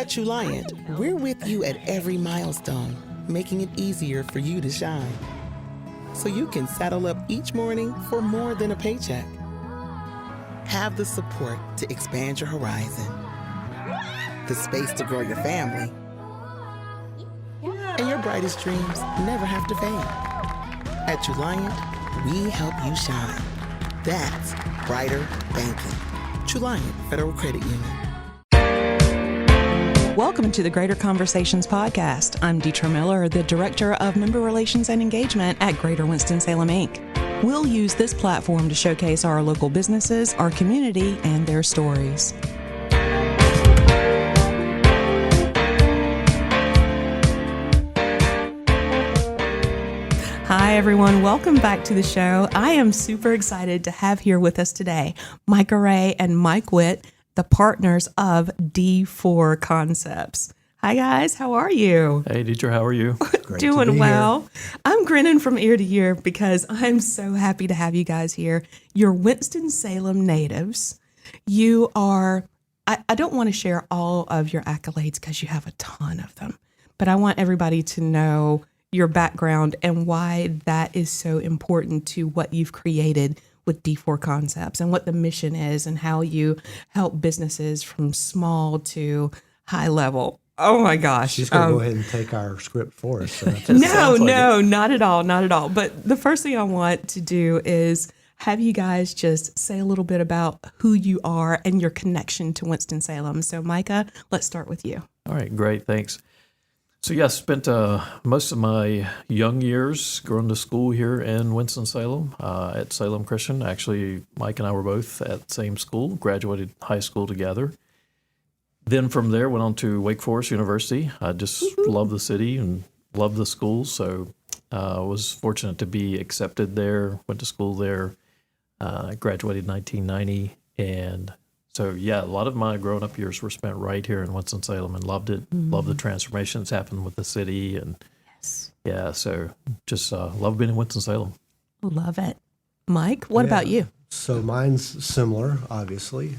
At Truliant, we're with you at every milestone, making it easier for you to shine. So you can saddle up each morning for more than a paycheck. Have the support to expand your horizon, the space to grow your family, and your brightest dreams never have to fade. At Truliant, we help you shine. That's brighter banking. Truliant Federal Credit Union. Welcome to the Greater Conversations podcast. I'm Deetra Miller, the Director of Member Relations and Engagement at Greater Winston-Salem, Inc. We'll use this platform to showcase our local businesses, our community, and their stories. Hi, everyone. Welcome back to the show. I am super excited to have here with us today Micah Ray and Mike Witt, the partners of D4 Concepts. Hi, guys. How are you? Hey, Deetra. How are you? Doing well. Here. I'm grinning from ear to ear because I'm so happy to have you guys here. You're Winston-Salem natives. You are, I don't want to share all of your accolades because you have a ton of them, but I want everybody to know your background and why that is so important to what you've created with D4 Concepts and what the mission is and how you help businesses from small to high level. Oh my gosh. She's going to go ahead and take our script for us. So no, not at all. Not at all. But the first thing I want to do is have you guys just say a little bit about who you are and your connection to Winston-Salem. So Micah, let's start with you. All right, great. Thanks. So yeah, I spent most of my young years going to school here in Winston-Salem at Salem Christian. Actually, Mike and I were both at the same school, graduated high school together. Then from there, went on to Wake Forest University. I just love the city and love the school, so I was fortunate to be accepted there, went to school there, graduated in 1990, and so, yeah, a lot of my growing up years were spent right here in Winston-Salem and loved it. Mm-hmm. Loved the transformations happened with the city. And yeah, so just love being in Winston-Salem. Love it. Mike, what about you? So mine's similar, obviously.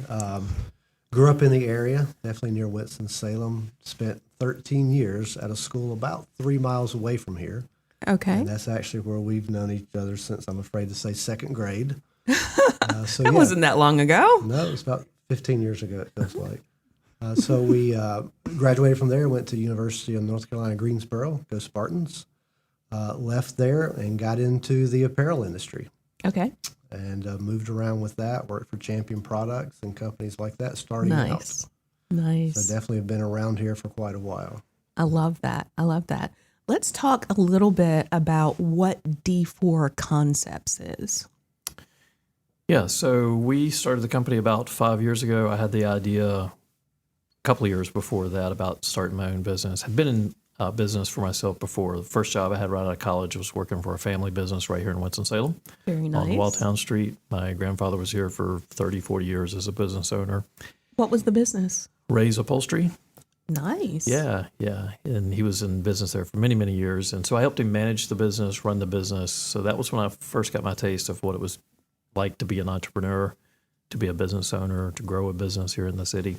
Grew up in the area, definitely near Winston-Salem. Spent 13 years at a school about 3 miles away from here. Okay. And that's actually where we've known each other since, I'm afraid to say, second grade. That wasn't that long ago. No, it was about 15 years ago, it feels like. So we graduated from there, went to University of North Carolina, Greensboro, go Spartans. Left there and got into the apparel industry. Okay. And moved around with that, worked for Champion Products and companies like that starting out. Nice. So definitely have been around here for quite a while. I love that. Let's talk a little bit about what D4 Concepts is. Yeah, so we started the company about 5 years ago. I had the idea a couple of years before that about starting my own business. I'd been in business for myself before. The first job I had right out of college was working for a family business right here in Winston-Salem. Very nice. On Walltown Street. My grandfather was here for 30, 40 years as a business owner. What was the business? Ray's Upholstery. Nice. Yeah. And he was in business there for many, many years. And so I helped him manage the business, run the business. So that was when I first got my taste of what it was like to be an entrepreneur, to be a business owner, to grow a business here in the city.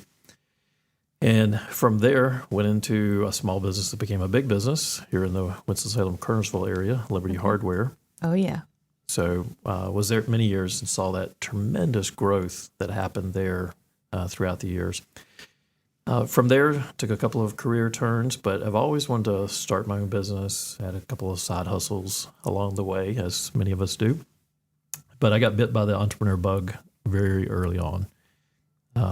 And from there, went into a small business that became a big business here in the Winston-Salem, Kernersville area, Liberty Hardware. Oh, yeah. So was there many years and saw that tremendous growth that happened there throughout the years. From there, took a couple of career turns, but I've always wanted to start my own business, had a couple of side hustles along the way, as many of us do. But I got bit by the entrepreneur bug very early on.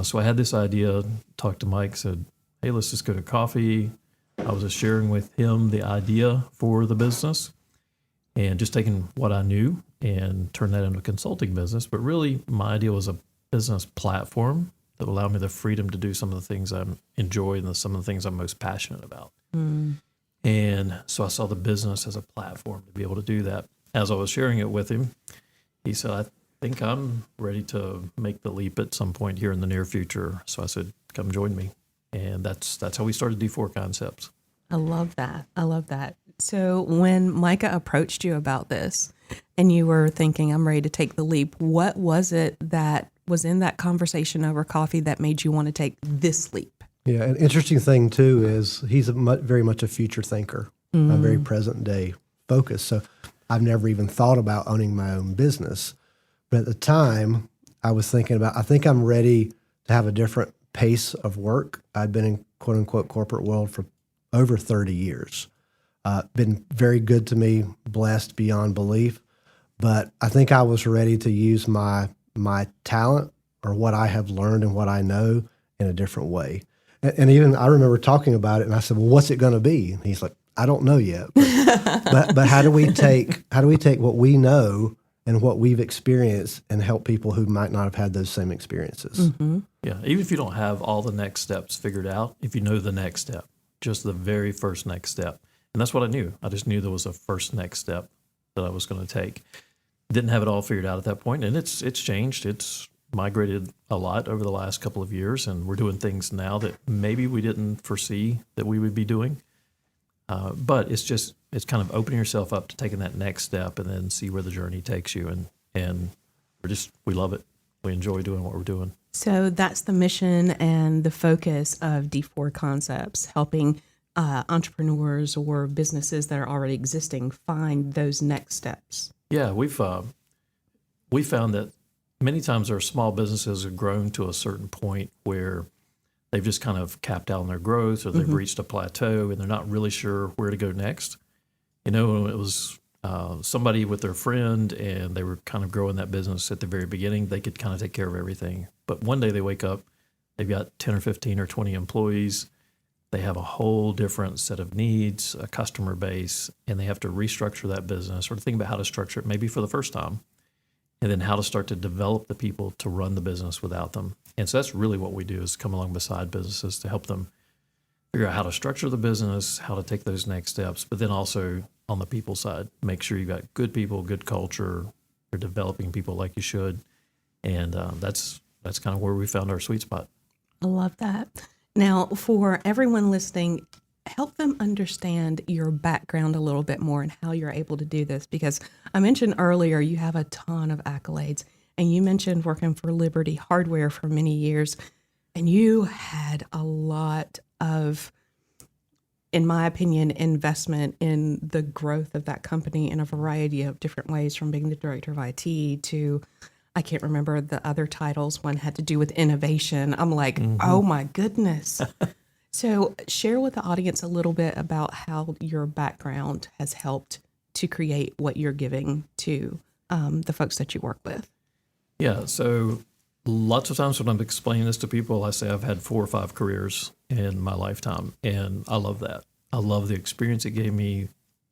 So I had this idea, talked to Mike, said, hey, let's just go to coffee. I was just sharing with him the idea for the business and just taking what I knew and turn that into a consulting business. But really, my idea was a business platform that allowed me the freedom to do some of the things I enjoy and some of the things I'm most passionate about. Mm. And so I saw the business as a platform to be able to do that. As I was sharing it with him, he said, I think I'm ready to make the leap at some point here in the near future. So I said, come join me. And that's how we started D4 Concepts. I love that. So when Micah approached you about this and you were thinking, I'm ready to take the leap, what was it that was in that conversation over coffee that made you want to take this leap? Yeah, an interesting thing too is he's very much a future thinker, a very present day focus. So I've never even thought about owning my own business. But at the time, I was thinking about, I think I'm ready to have a different pace of work. I'd been in quote unquote corporate world for over 30 years. Been very good to me, blessed beyond belief. But I think I was ready to use my talent or what I have learned and what I know in a different way. And even I remember talking about it, and I said, "Well, what's it going to be?" And he's like, "I don't know yet." But how do we take what we know and what we've experienced and help people who might not have had those same experiences? Mm-hmm. Yeah, even if you don't have all the next steps figured out, if you know the next step, just the very first next step, and that's what I knew. I just knew there was a first next step that I was going to take. Didn't have it all figured out at that point, and it's changed. It's migrated a lot over the last couple of years, and we're doing things now that maybe we didn't foresee that we would be doing. But it's kind of opening yourself up to taking that next step and then see where the journey takes you. And we love it. We enjoy doing what we're doing. So that's the mission and the focus of D4 Concepts, helping entrepreneurs or businesses that are already existing find those next steps. Yeah, we found that many times our small businesses have grown to a certain point where they've just kind of capped out on their growth, or they've reached a plateau and they're not really sure where to go next. You know, it was somebody with their friend and they were kind of growing that business at the very beginning. They could kind of take care of everything. But one day they wake up, they've got 10 or 15 or 20 employees. They have a whole different set of needs, a customer base, and they have to restructure that business or think about how to structure it maybe for the first time, and then how to start to develop the people to run the business without them. And so that's really what we do, is come along beside businesses to help them figure out how to structure the business, how to take those next steps, but then also on the people side, make sure you've got good people, good culture, you're developing people like you should. And that's kind of where we found our sweet spot. I love that. Now, for everyone listening, help them understand your background a little bit more and how you're able to do this. Because I mentioned earlier, you have a ton of accolades, and you mentioned working for Liberty Hardware for many years, and you had a lot of, in my opinion, investment in the growth of that company in a variety of different ways, from being the director of IT to, I can't remember the other titles. One had to do with innovation. I'm like, oh my goodness. So share with the audience a little bit about how your background has helped to create what you're giving to the folks that you work with. Yeah, so lots of times when I'm explaining this to people, I say I've had 4 or 5 careers in my lifetime, and I love that. I love the experience it gave me,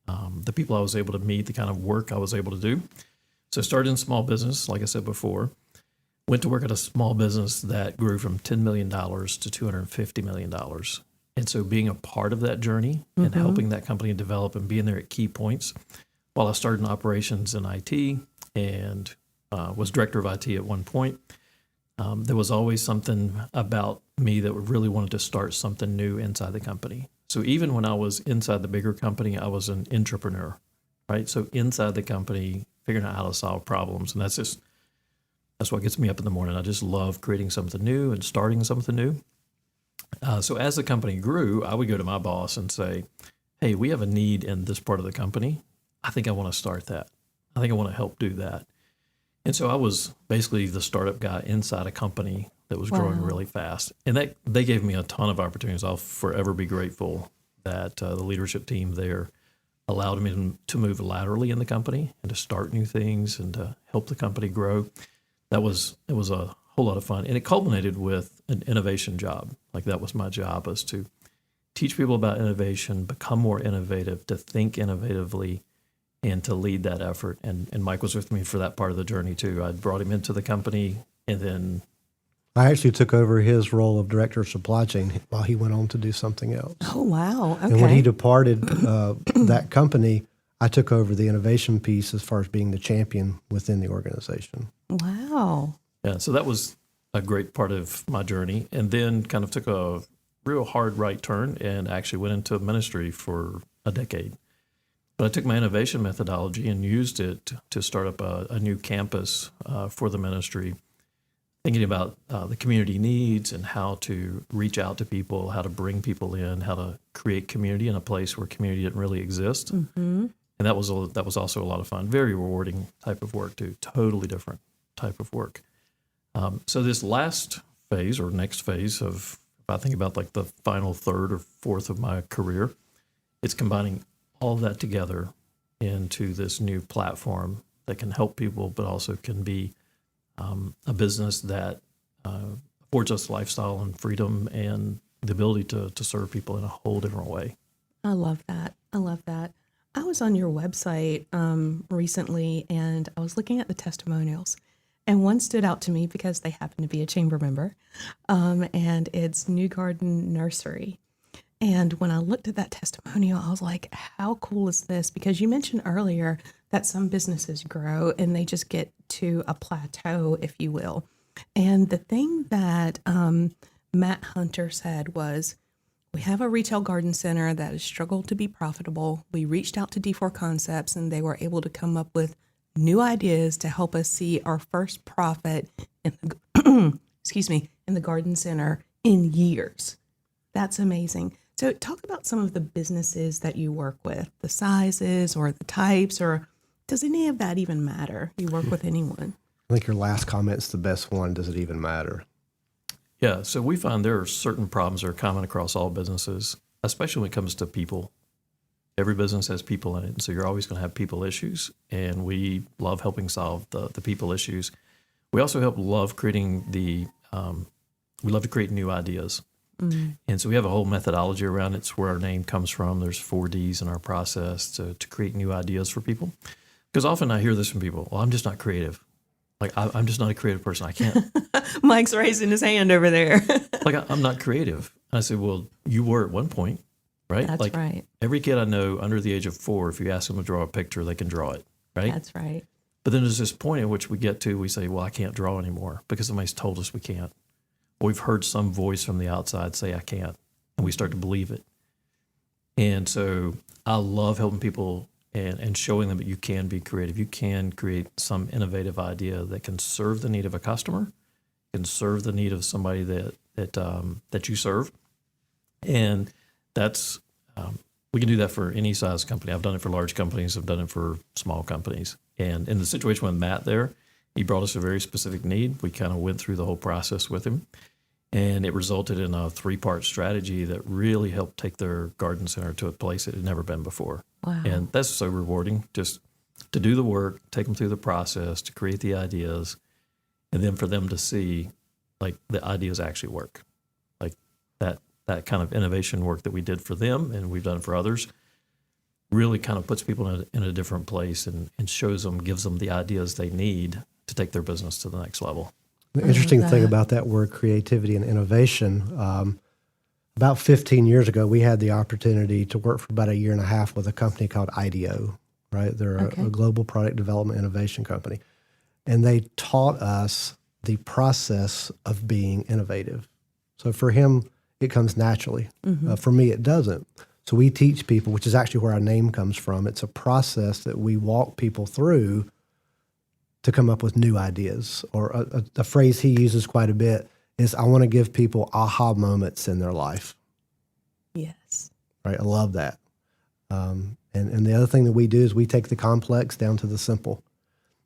the people I was able to meet, the kind of work I was able to do. So I started in small business, like I said before, went to work at a small business that grew from $10 million to $250 million. And so being a part of that journey and helping that company develop and being there at key points, while I started in operations in IT and was director of IT at one point, there was always something about me that really wanted to start something new inside the company. So even when I was inside the bigger company, I was an entrepreneur, right? So inside the company, figuring out how to solve problems. And that's what gets me up in the morning. I just love creating something new and starting something new. So as the company grew, I would go to my boss and say, hey, we have a need in this part of the company. I think I want to start that. I think I want to help do that. And so I was basically the startup guy inside a company that was growing really fast. And they gave me a ton of opportunities. I'll forever be grateful that the leadership team there allowed me to move laterally in the company and to start new things and to help the company grow. It was a whole lot of fun. And it culminated with an innovation job. Like, that was my job, was to teach people about innovation, become more innovative, to think innovatively, and to lead that effort. And Mike was with me for that part of the journey too. I brought him into the company, and then I actually took over his role of director of supply chain while he went on to do something else. Oh, wow. Okay. And when he departed that company, I took over the innovation piece as far as being the champion within the organization. Wow. yeah, so that was a great part of my journey. And then kind of took a real hard right turn and actually went into ministry for a decade. But I took my innovation methodology and used it to start up a new campus for the ministry thinking about the community needs and how to reach out to people, how to bring people in, how to create community in a place where community didn't really exist. Mm-hmm. And that was also a lot of fun. Very rewarding type of work too. Totally different type of work. So this last phase or next phase of, if I think about like the final third or fourth of my career, it's combining all of that together into this new platform that can help people, but also can be a business that affords us lifestyle and freedom and the ability to serve people in a whole different way. I love that. I love that. I was on your website recently, and I was looking at the testimonials, and one stood out to me because they happen to be a chamber member, and it's New Garden Nursery. And when I looked at that testimonial, I was like, how cool is this? Because you mentioned earlier that some businesses grow and they just get to a plateau, if you will. And the thing that Matt Hunter said was, we have a retail garden center that has struggled to be profitable. We reached out to D4 Concepts, and they were able to come up with new ideas to help us see our first profit in the, in the garden center in years. That's amazing. So talk about some of the businesses that you work with, the sizes or the types, or does any of that even matter? You work with anyone? I think your last comment's the best one. Does it even matter? Yeah, so we find there are certain problems that are common across all businesses, especially when it comes to people. Every business has people in it, and so you're always going to have people issues, and we love helping solve the people issues. We also love creating we love to create new ideas. Mm-hmm. And so we have a whole methodology around it. It's where our name comes from. There's 4 Ds in our process to create new ideas for people. Because often I hear this from people, well, I'm just not creative. Like, I'm just not a creative person. I can't. Mike's raising his hand over there. I'm not creative. And I said, well, you were at one point, right? That's right. Every kid I know under the age of 4, if you ask them to draw a picture, they can draw it, right? That's right. But then there's this point at which we get to, we say, well, I can't draw anymore because somebody's told us we can't. Or we've heard some voice from the outside say I can't, and we start to believe it. And so I love helping people and showing them that you can be creative. You can create some innovative idea that can serve the need of a customer, can serve the need of somebody that you serve. And that's we can do that for any size company. I've done it for large companies. I've done it for small companies. And in the situation with Matt there, he brought us a very specific need. We kind of went through the whole process with him. And it resulted in a 3-part strategy that really helped take their garden center to a place it had never been before. Wow. And that's so rewarding, just to do the work, take them through the process, to create the ideas, and then for them to see, like, the ideas actually work. Like, that kind of innovation work that we did for them and we've done for others really kind of puts people in a different place and shows them, gives them the ideas they need to take their business to the next level. The interesting thing about that word creativity and innovation, about 15 years ago, we had the opportunity to work for about a year and a half with a company called IDEO, right? They're a global product development innovation company. And they taught us the process of being innovative. So for him, it comes naturally. Mm-hmm. For me, it doesn't. So we teach people, which is actually where our name comes from. It's a process that we walk people through to come up with new ideas. Or a phrase he uses quite a bit is, I want to give people aha moments in their life. Yes. Right? I love that. And the other thing that we do is we take the complex down to the simple.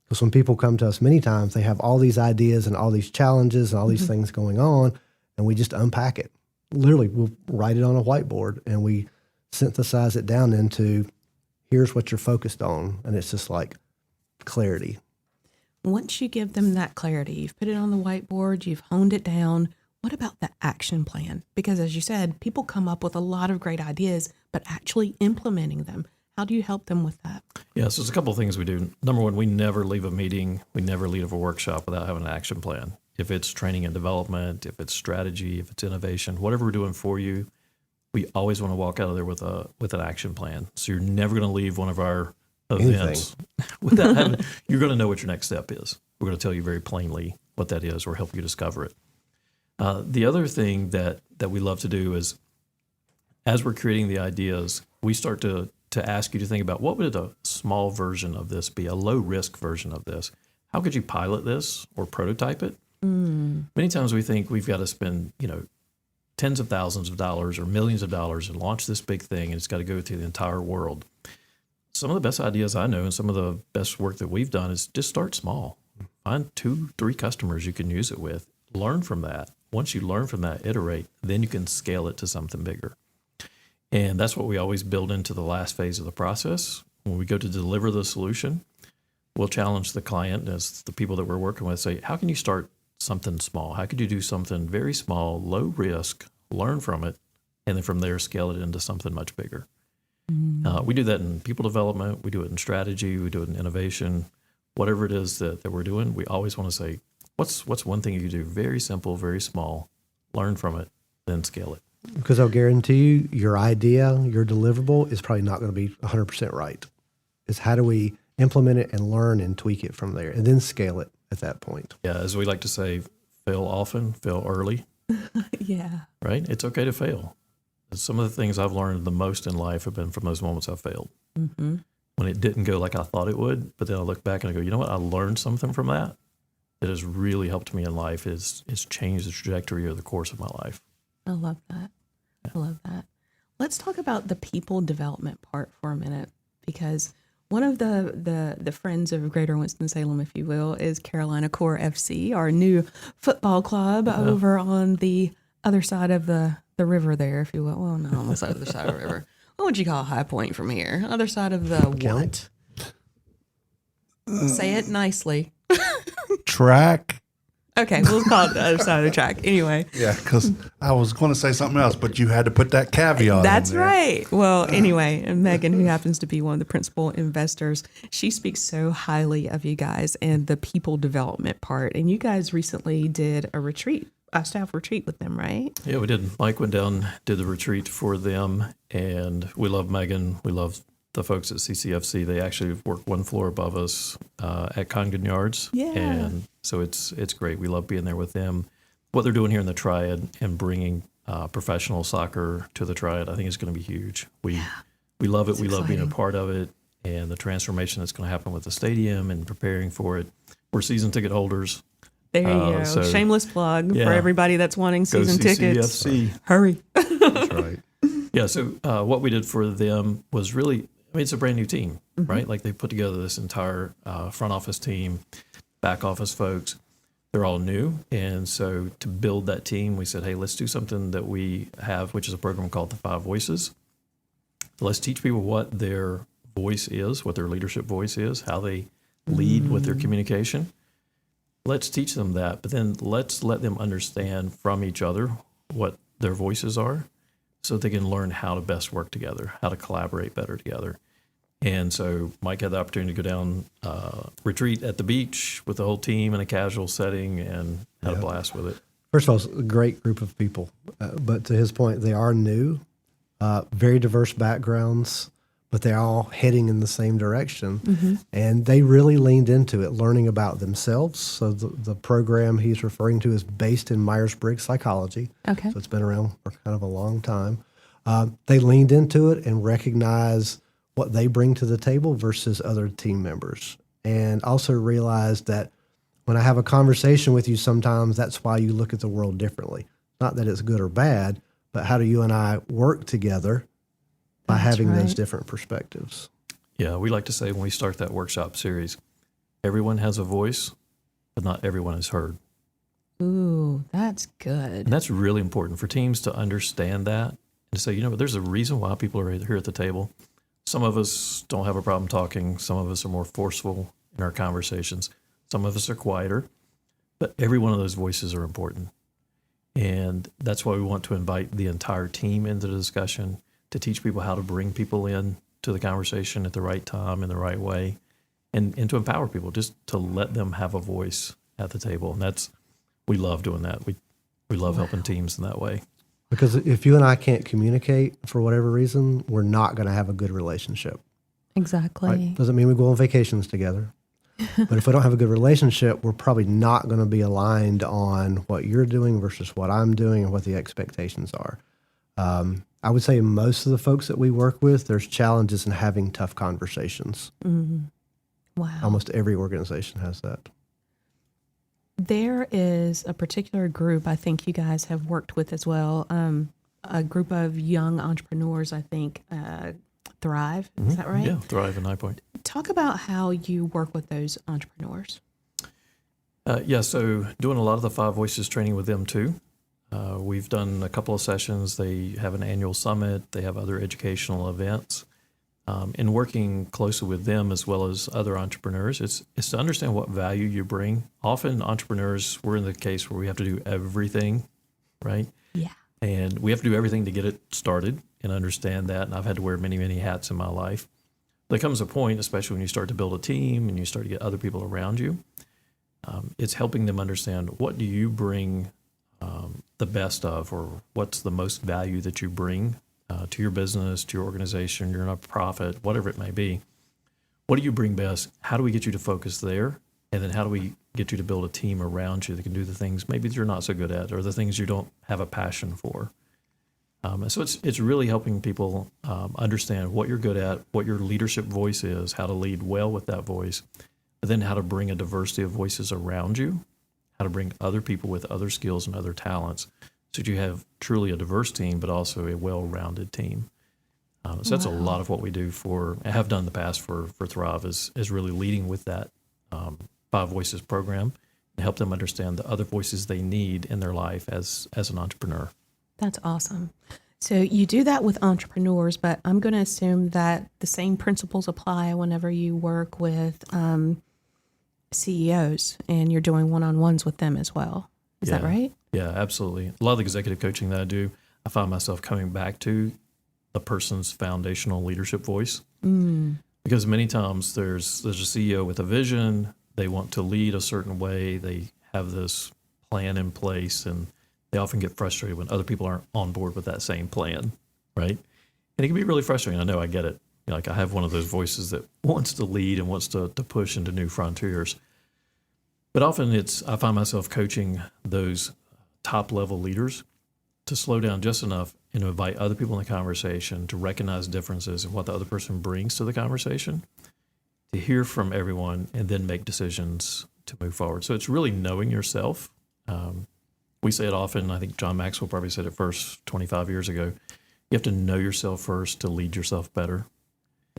Because when people come to us many times, they have all these ideas and all these challenges and all these things going on, and we just unpack it. Literally, we'll write it on a whiteboard, and we synthesize it down into, here's what you're focused on. And it's just like clarity. Once you give them that clarity, you've put it on the whiteboard, you've honed it down, what about the action plan? Because as you said, people come up with a lot of great ideas, but actually implementing them, how do you help them with that? Yeah, so there's a couple of things we do. Number one, we never leave a meeting, we never leave a workshop without having an action plan. If it's training and development, if it's strategy, if it's innovation, whatever we're doing for you, we always want to walk out of there with an action plan. So you're never going to leave one of our events without having, you're going to know what your next step is. We're going to tell you very plainly what that is or help you discover it. The other thing that we love to do is, as we're creating the ideas, we start to ask you to think about, what would a small version of this be, a low-risk version of this? How could you pilot this or prototype it? Many times we think we've got to spend, tens of thousands of dollars or millions of dollars and launch this big thing, and it's got to go to the entire world. Some of the best ideas I know and some of the best work that we've done is just start small. Find 2-3 customers you can use it with. Learn from that. Once you learn from that, iterate, then you can scale it to something bigger. And that's what we always build into the last phase of the process. When we go to deliver the solution, we'll challenge the client as the people that we're working with, say, how can you start something small? How could you do something very small, low risk, learn from it, and then from there scale it into something much bigger? We do that in people development. We do it in strategy. We do it in innovation. Whatever it is that we're doing, we always want to say, what's one thing you can do? Very simple, very small. Learn from it, then scale it. Because I'll guarantee you, your idea, your deliverable is probably not going to be 100% right. It's how do we implement it and learn and tweak it from there, and then scale it at that point. Yeah, as we like to say, fail often, fail early. Yeah. Right? It's okay to fail. Some of the things I've learned the most in life have been from those moments I failed. When it didn't go like I thought it would, but then I look back and I go, you know what? I learned something from that has really helped me in life. It's changed the trajectory or the course of my life. I love that. I love that. Let's talk about the people development part for a minute, because one of the friends of Greater Winston-Salem, if you will, is Carolina Core FC, our new football club over on the other side of the river there, if you will. Well, no, on the other side of the river. What would you call High Point from here? Other side of the what? Say it nicely. Track. Okay, we'll call it the other side of the track. Anyway. Yeah, because I was going to say something else, but you had to put that caveat That's in there. right. Well, anyway, and Megan, who happens to be one of the principal investors, she speaks so highly of you guys and the people development part. And you guys recently did a staff retreat with them, right? Yeah, we did. Mike went down, did the retreat for them, and we love Megan. We love the folks at CCFC. They actually work one floor above us at Congdon Yards. Yeah. And so it's great. We love being there with them. What they're doing here in the Triad and bringing professional soccer to the Triad, I think is going to be huge. We love it. It's we love being a exciting. part of it, and the transformation that's going to happen with the stadium and preparing for it. We're season ticket holders. There you go. so- Shameless plug for Yeah. everybody that's wanting Go season tickets. CCFC. Hurry. That's right. Yeah, so what we did for them was really, it's a brand new team, right? Like they put together this entire front office team, back office folks. They're all new. And so to build that team, we said, hey, let's do something that we have, which is a program called the 5 Voices. Let's teach people what their voice is, what their leadership voice is, how they lead with their communication. Let's teach them that, but then let's let them understand from each other what their voices are so they can learn how to best work together, how to collaborate better together. And so Mike had the opportunity to go down, retreat at the beach with the whole team in a casual setting and had a blast with it. First of all, it's a great group of people. But to his point, they are new, very diverse backgrounds, but they're all heading in the same direction. And they really leaned into it, learning about themselves. So the program he's referring to is based in Myers-Briggs psychology. Okay. So it's been around for kind of a long time. They leaned into it and recognized what they bring to the table versus other team members. And also realized that when I have a conversation with you, sometimes that's why you look at the world differently. Not that it's good or bad, but how do you and I work together by That's having those right. different perspectives? Yeah, we like to say when we start that workshop series, everyone has a voice, but not everyone is heard. Ooh, that's good. And that's really important for teams to understand that and to say, there's a reason why people are here at the table. Some of us don't have a problem talking. Some of us are more forceful in our conversations. Some of us are quieter, but every one of those voices are important. And that's why we want to invite the entire team into the discussion, to teach people how to bring people in to the conversation at the right time in the right way, and to empower people, just to let them have a voice at the table. And we love doing that. We love helping teams in that way. Because if you and I can't communicate for whatever reason, we're not going to have a good relationship. Exactly. Right? Doesn't mean we go on vacations together. But if we don't have a good relationship, we're probably not going to be aligned on what you're doing versus what I'm doing and what the expectations are. I would say most of the folks that we work with, there's challenges in having tough conversations. Wow. Almost every organization has that. There is a particular group I think you guys have worked with as well. A group of young entrepreneurs, I think, Thrive. Is that right? Yeah, Thrive and High Point. Talk about how you work with those entrepreneurs. So doing a lot of the Five Voices training with them too. We've done a couple of sessions. They have an annual summit. They have other educational events. In working closely with them as well as other entrepreneurs, it's to understand what value you bring. Often entrepreneurs, we're in the case where we have to do everything, right? Yeah. And we have to do everything to get it started and understand that. And I've had to wear many, many hats in my life. There comes a point, especially when you start to build a team and you start to get other people around you, it's helping them understand what do you bring the best of, or what's the most value that you bring to your business, to your organization, your nonprofit, whatever it may be. What do you bring best? How do we get you to focus there? And then how do we get you to build a team around you that can do the things maybe that you're not so good at, or the things you don't have a passion for? And so it's really helping people understand what you're good at, what your leadership voice is, how to lead well with that voice, but then how to bring a diversity of voices around you, how to bring other people with other skills and other talents, so that you have truly a diverse team, but also a well-rounded team. So that's a lot of what we do have done in the past for Thrive is really leading with that Five Voices program and help them understand the other voices they need in their life as an entrepreneur. That's awesome. So you do that with entrepreneurs, but I'm going to assume that the same principles apply whenever you work with CEOs and you're doing one-on-ones with them as well. Is that right? Yeah, absolutely. A lot of the executive coaching that I do, I find myself coming back to the person's foundational leadership voice. Because many times there's a CEO with a vision. They want to lead a certain way. They have this plan in place, and they often get frustrated when other people aren't on board with that same plan, right? And it can be really frustrating. I know, I get it. Like I have one of those voices that wants to lead and wants to push into new frontiers. But often I find myself coaching those top-level leaders to slow down just enough and to invite other people in the conversation, to recognize differences in what the other person brings to the conversation, to hear from everyone, and then make decisions to move forward. So it's really knowing yourself. We say it often. I think John Maxwell probably said it first 25 years ago. You have to know yourself first to lead yourself better.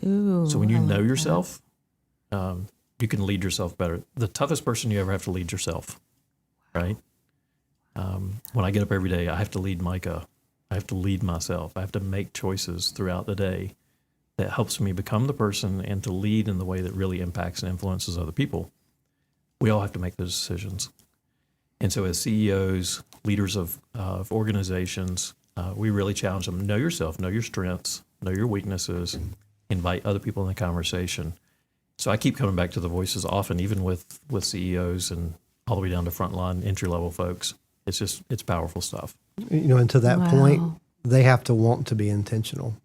Ooh, So when you know yourself, you can lead yourself better. The toughest person you ever have to lead yourself, right? When I get up every day, I have to lead Micah. I have to lead myself. I have to make choices throughout the day that helps me become the person and to lead in the way that really impacts and influences other people. We all have to make those decisions. And so as CEOs, leaders of organizations, we really challenge them. Know yourself, know your strengths, know your weaknesses, invite other people in the conversation. So I keep coming back to the voices often, even with CEOs and all the way down to frontline entry-level folks. It's powerful stuff. And to that point, they have to want to be intentional,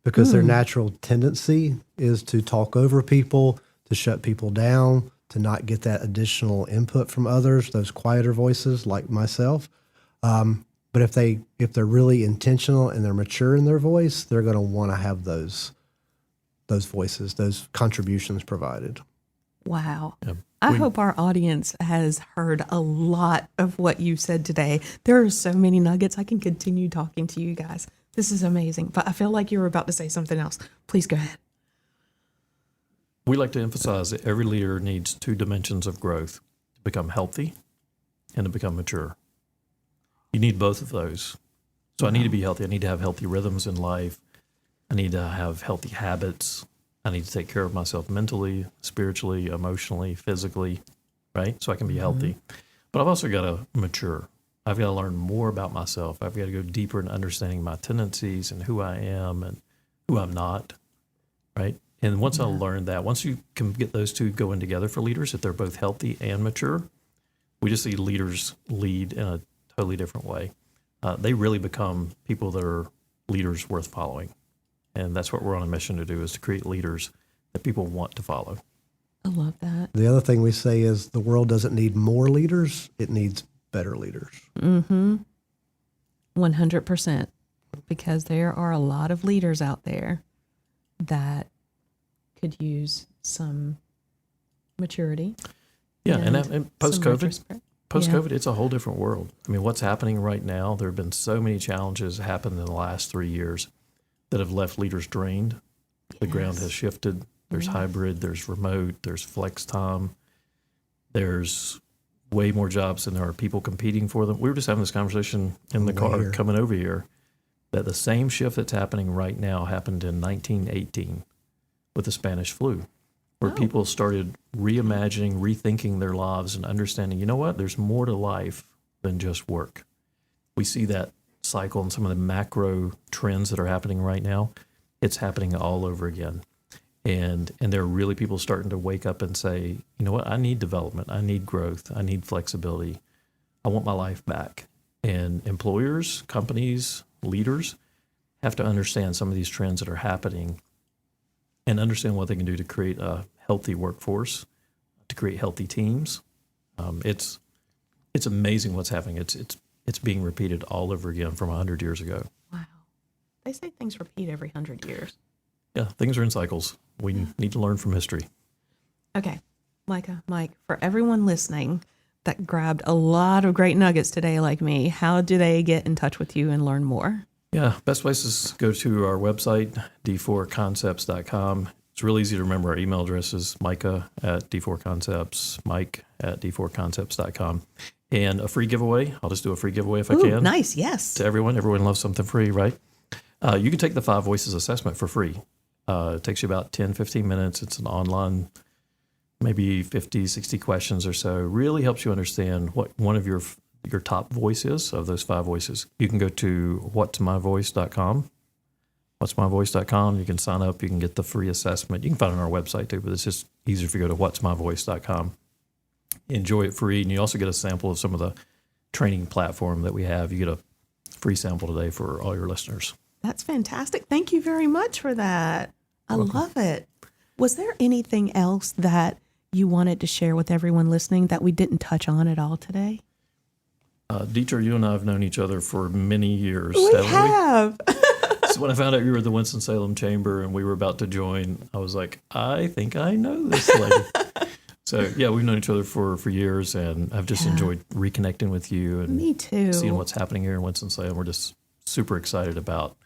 because their natural tendency is to talk over people, to shut people down, to not get that additional input from others, those quieter voices like myself. But if they're really intentional and they're mature in their voice, they're going to want to have those voices, those contributions provided. Wow. I hope our audience has heard a lot of what you said today. There are so many nuggets. I can continue talking to you guys. This is amazing. But I feel like you were about to say something else. Please go ahead. We like to emphasize that every leader needs two dimensions of growth: to become healthy and to become mature. You need both of those. So I need to be healthy. I need to have healthy rhythms in life. I need to have healthy habits. I need to take care of myself mentally, spiritually, emotionally, physically, right? So I can be healthy. But I've also got to mature. I've got to learn more about myself. I've got to go deeper in understanding my tendencies and who I am and who I'm not, right? And once I learn that, once you can get those two going together for leaders, if they're both healthy and mature, we just see leaders lead in a totally different way. They really become people that are leaders worth following. And that's what we're on a mission to do, is to create leaders that people want to follow. I love that. The other thing we say is the world doesn't need more leaders, it needs better leaders. 100%. Because there are a lot of leaders out there that could use some maturity. Yeah, and post-COVID, Post-COVID, it's a whole different world. I mean, what's happening right now, there have been so many challenges happen in the last 3 years that have left leaders drained. The ground has shifted. There's hybrid, there's remote, there's flex time. There's way more jobs than there are people competing for them. We were just having this conversation in the car coming over here, that the same shift that's happening right now happened in 1918 with the Spanish flu, where people started reimagining, rethinking their lives and understanding, you know what, there's more to life than just work. We see that cycle and some of the macro trends that are happening right now. It's happening all over again. And there are really people starting to wake up and say, you know what, I need development, I need growth, I need flexibility. I want my life back. And employers, companies, leaders have to understand some of these trends that are happening and understand what they can do to create a healthy workforce, to create healthy teams. It's amazing what's happening. It's being repeated all over again from 100 years ago. Wow. They say things repeat every 100 years. Yeah, things are in cycles. We need to learn from history. Okay, Mike, for everyone listening that grabbed a lot of great nuggets today like me, how do they get in touch with you and learn more? Yeah, best place is go to our website, d4concepts.com. It's real easy to remember. Our email address is Micah at D4Concepts, Mike at D4Concepts.com. And a free giveaway. I'll just do a free giveaway if I can. Nice, yes. To everyone. Everyone loves something free, right? You can take the 5 Voices assessment for free. It takes you about 10, 15 minutes. It's an online, maybe 50, 60 questions or so. Really helps you understand what one of your top voice is of those 5 voices. You can go to whatsmyvoice.com. Whatsmyvoice.com. You can sign up. You can get the free assessment. You can find it on our website too, but it's just easier if you go to whatsmyvoice.com. Enjoy it free, and you also get a sample of some of the training platform that we have. You get a free sample today for all your listeners. That's fantastic. Thank you very much for that. I love it. Was there anything else that you wanted to share with everyone listening that we didn't touch on at all today? Dieter, you and I have known each other for many years. We have. So when I found out you were at the Winston-Salem Chamber and we were about to join, I was like, I think I know this lady. So, yeah, we've known each other for years, and I've just enjoyed reconnecting with you and Me too. seeing what's happening here in Winston-Salem. We're just super excited about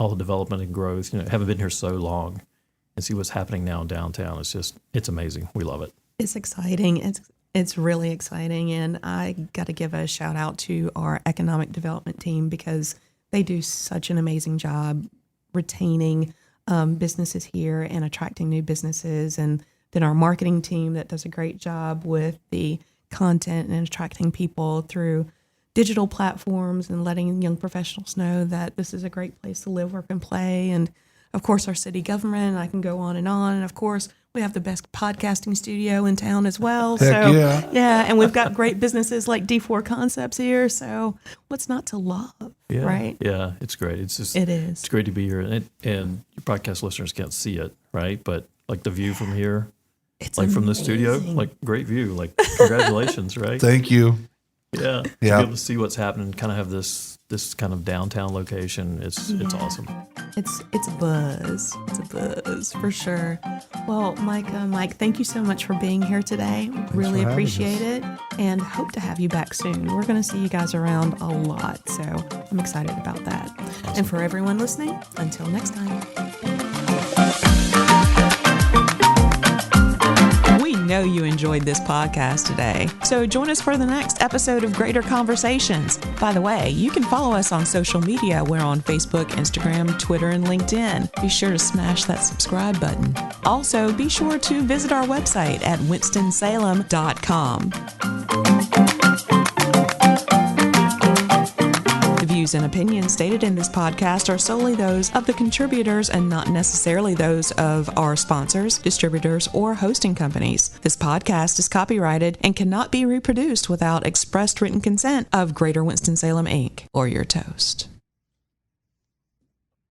all the development and growth. You know, haven't been here so long, and see what's happening now in downtown. It's amazing. We love it. It's exciting. It's really exciting, and I got to give a shout out to our economic development team because they do such an amazing job retaining businesses here and attracting new businesses. And then our marketing team that does a great job with the content and attracting people through digital platforms and letting young professionals know that this is a great place to live, work, and play. And of course, our city government, I can go on. And of course, we have the best podcasting studio in town as well. Heck yeah. And we've got great businesses like D4 Concepts here. So what's not to love, right? Yeah, it's great. It is. It's great to be here. And your podcast listeners can't see it, right? But like the view from here, it's like amazing. from the studio, like great view. Like congratulations, right? Thank you. Yeah. To be able to see what's happening, kind of have this kind of downtown location. It's awesome. It's a buzz. It's a buzz for sure. Well, Mike, thank you so much for being here today. Really appreciate it, and hope to have you back soon. We're going to see you guys around a lot, so I'm excited about that. Awesome. And for everyone listening, until next time. We know you enjoyed this podcast today, so join us for the next episode of Greater Conversations. By the way, you can follow us on social media. We're on Facebook, Instagram, Twitter, and LinkedIn. Be sure to smash that subscribe button. Also, be sure to visit our website at winstonsalem.com. The views and opinions stated in this podcast are solely those of the contributors and not necessarily those of our sponsors, distributors, or hosting companies. This podcast is copyrighted and cannot be reproduced without expressed written consent of Greater Winston-Salem, Inc. or your toast.